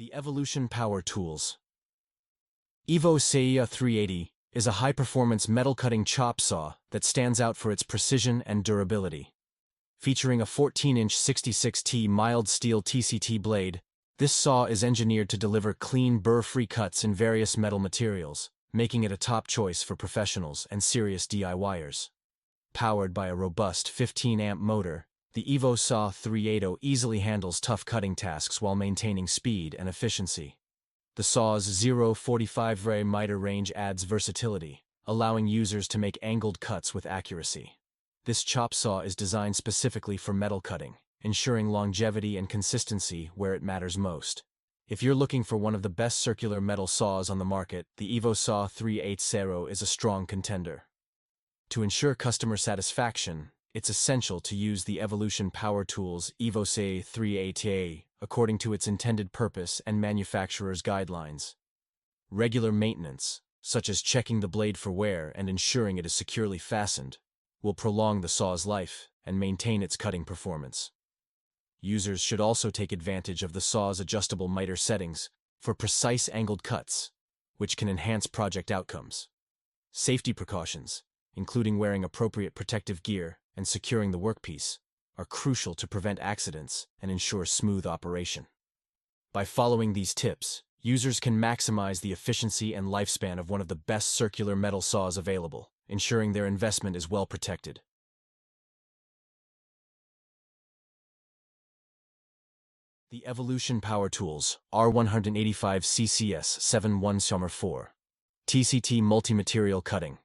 The Evolution Power Tools. EvoSEE 380 is a high-performance metal-cutting chop saw that stands out for its precision and durability. Featuring a 14-inch 66T mild steel TCT blade, this saw is engineered to deliver clean, burr-free cuts in various metal materials, making it a top choice for professionals and serious DIYers. Powered by a robust 15-amp motor, the EvoSEE 380 easily handles tough cutting tasks while maintaining speed and efficiency. The saw's 0.45 miter range adds versatility, allowing users to make angled cuts with accuracy. This chop saw is designed specifically for metal cutting, ensuring longevity and consistency where it matters most. If you're looking for one of the best circular metal saws on the market, the EvoSEE 380 is a strong contender. To ensure customer satisfaction, it's essential to use the Evolution Power Tools EvoSEE 380 according to its intended purpose and manufacturer's guidelines. Regular maintenance, such as checking the blade for wear and ensuring it is securely fastened, will prolong the saw's life and maintain its cutting performance. Users should also take advantage of the saw's adjustable miter settings for precise angled cuts, which can enhance project outcomes. Safety precautions, including wearing appropriate protective gear and securing the workpiece, are crucial to prevent accidents and ensure smooth operation. By following these tips, users can maximize the efficiency and lifespan of one of the best circular metal saws available, ensuring their investment is well protected. The Evolution Power Tools R185 CCS 71 TCT Multi-Material Cutting.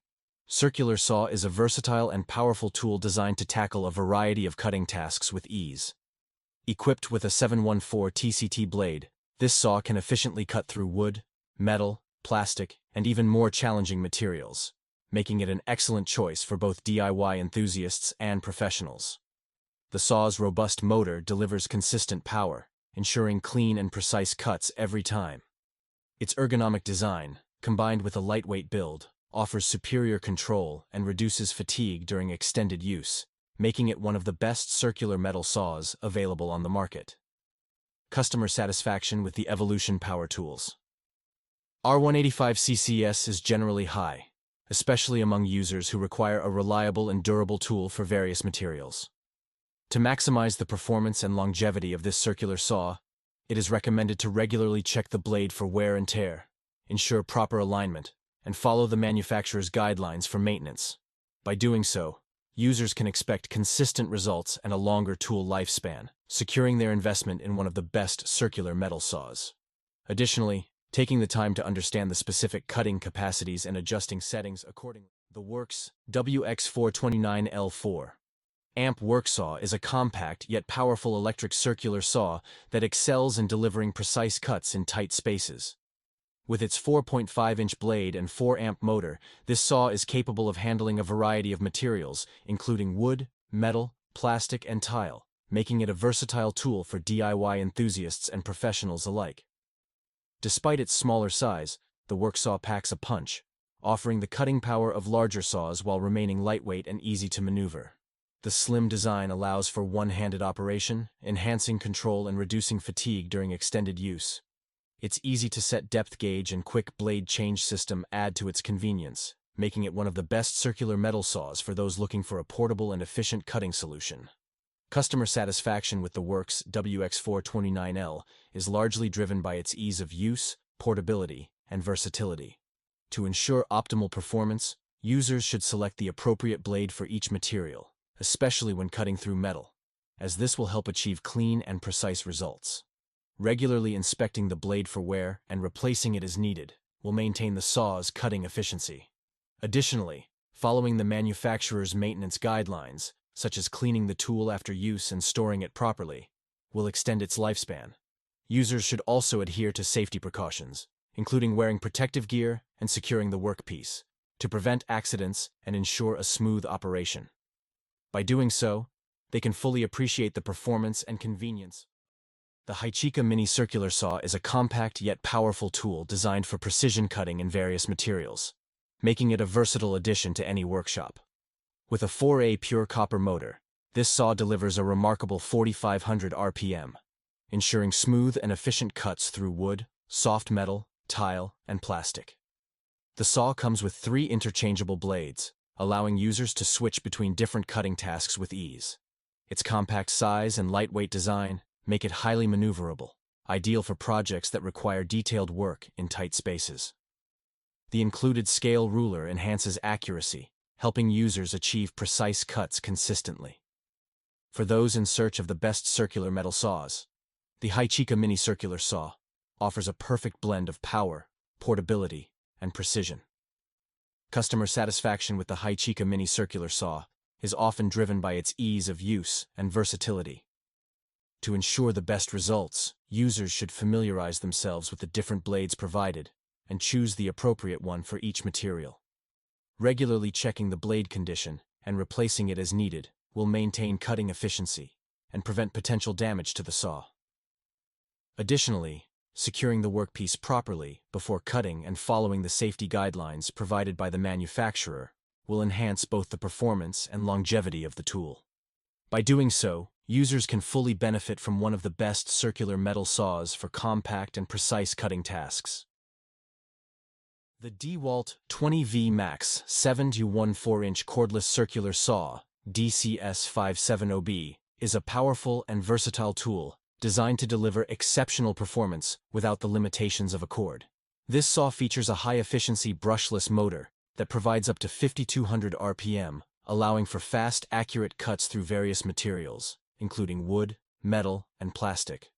Circular saw is a versatile and powerful tool designed to tackle a variety of cutting tasks with ease. Equipped with a 714 TCT blade, this saw can efficiently cut through wood, metal, plastic, and even more challenging materials, making it an excellent choice for both DIY enthusiasts and professionals. The saw's robust motor delivers consistent power, ensuring clean and precise cuts every time. Its ergonomic design, combined with a lightweight build, offers superior control and reduces fatigue during extended use, making it one of the best circular metal saws available on the market. Customer satisfaction with the Evolution Power Tools. R185 CCS is generally high, especially among users who require a reliable and durable tool for various materials. To maximize the performance and longevity of this circular saw, it is recommended to regularly check the blade for wear and tear, ensure proper alignment, and follow the manufacturer's guidelines for maintenance. By doing so, users can expect consistent results and a longer tool lifespan, securing their investment in one of the best circular metal saws. Additionally, taking the time to understand the specific cutting capacities and adjusting settings accordingly. The Works Wx429L 4-amp work saw is a compact yet powerful electric circular saw that excels in delivering precise cuts in tight spaces. With its 4.5-inch blade and 4-amp motor, this saw is capable of handling a variety of materials, including wood, metal, plastic, and tile, making it a versatile tool for DIY enthusiasts and professionals alike. Despite its smaller size, the work saw packs a punch, offering the cutting power of larger saws while remaining lightweight and easy to maneuver. The slim design allows for one-handed operation, enhancing control and reducing fatigue during extended use. Its easy-to-set depth gauge and quick blade change system add to its convenience, making it one of the best circular metal saws for those looking for a portable and efficient cutting solution. Customer satisfaction with the Works Wx429L is largely driven by its ease of use, portability, and versatility. To ensure optimal performance, users should select the appropriate blade for each material, especially when cutting through metal, as this will help achieve clean and precise results. Regularly inspecting the blade for wear and replacing it as needed will maintain the saw's cutting efficiency. Additionally, following the manufacturer's maintenance guidelines, such as cleaning the tool after use and storing it properly, will extend its lifespan. Users should also adhere to safety precautions, including wearing protective gear and securing the workpiece, to prevent accidents and ensure a smooth operation. By doing so, they can fully appreciate the performance and convenience. The Haichika Mini Circular Saw is a compact yet powerful tool designed for precision cutting in various materials, making it a versatile addition to any workshop. With a 4A pure copper motor, this saw delivers a remarkable 4,500 RPM, ensuring smooth and efficient cuts through wood, soft metal, tile, and plastic. The saw comes with 3 interchangeable blades, allowing users to switch between different cutting tasks with ease. Its compact size and lightweight design make it highly maneuverable, ideal for projects that require detailed work in tight spaces. The included scale ruler enhances accuracy, helping users achieve precise cuts consistently. For those in search of the best circular metal saws, the Haichika Mini Circular Saw offers a perfect blend of power, portability, and precision. Customer satisfaction with the Haichika Mini Circular Saw is often driven by its ease of use and versatility. To ensure the best results, users should familiarize themselves with the different blades provided and choose the appropriate one for each material. Regularly checking the blade condition and replacing it as needed will maintain cutting efficiency and prevent potential damage to the saw. Additionally, securing the workpiece properly before cutting and following the safety guidelines provided by the manufacturer will enhance both the performance and longevity of the tool. By doing so, users can fully benefit from one of the best circular metal saws for compact and precise cutting tasks. The DeWalt 20V Max 7-14-inch cordless circular saw, DCS570B, is a powerful and versatile tool designed to deliver exceptional performance without the limitations of a cord. This saw features a high-efficiency brushless motor that provides up to 5,200 RPM, allowing for fast, accurate cuts through various materials, including wood, metal, and plastic.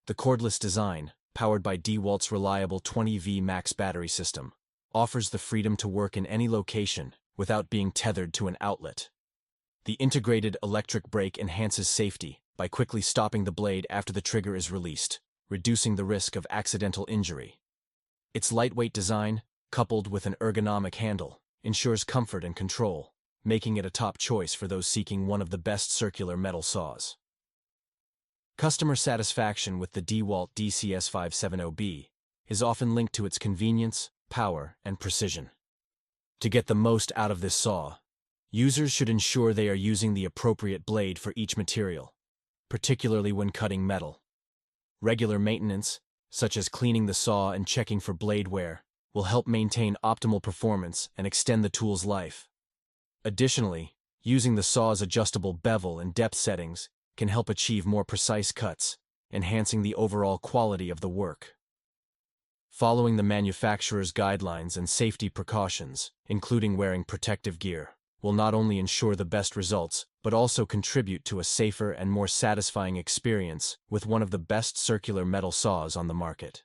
The cordless design, powered by DeWalt's reliable 20V Max battery system, offers the freedom to work in any location without being tethered to an outlet. The integrated electric brake enhances safety by quickly stopping the blade after the trigger is released, reducing the risk of accidental injury. Its lightweight design, coupled with an ergonomic handle, ensures comfort and control, making it a top choice for those seeking one of the best circular metal saws. Customer satisfaction with the DeWalt DCS570B is often linked to its convenience, power, and precision. To get the most out of this saw, users should ensure they are using the appropriate blade for each material, particularly when cutting metal. Regular maintenance, such as cleaning the saw and checking for blade wear, will help maintain optimal performance and extend the tool's life. Additionally, using the saw's adjustable bevel and depth settings can help achieve more precise cuts, enhancing the overall quality of the work. Following the manufacturer's guidelines and safety precautions, including wearing protective gear, will not only ensure the best results, but also contribute to a safer and more satisfying experience with one of the best circular metal saws on the market.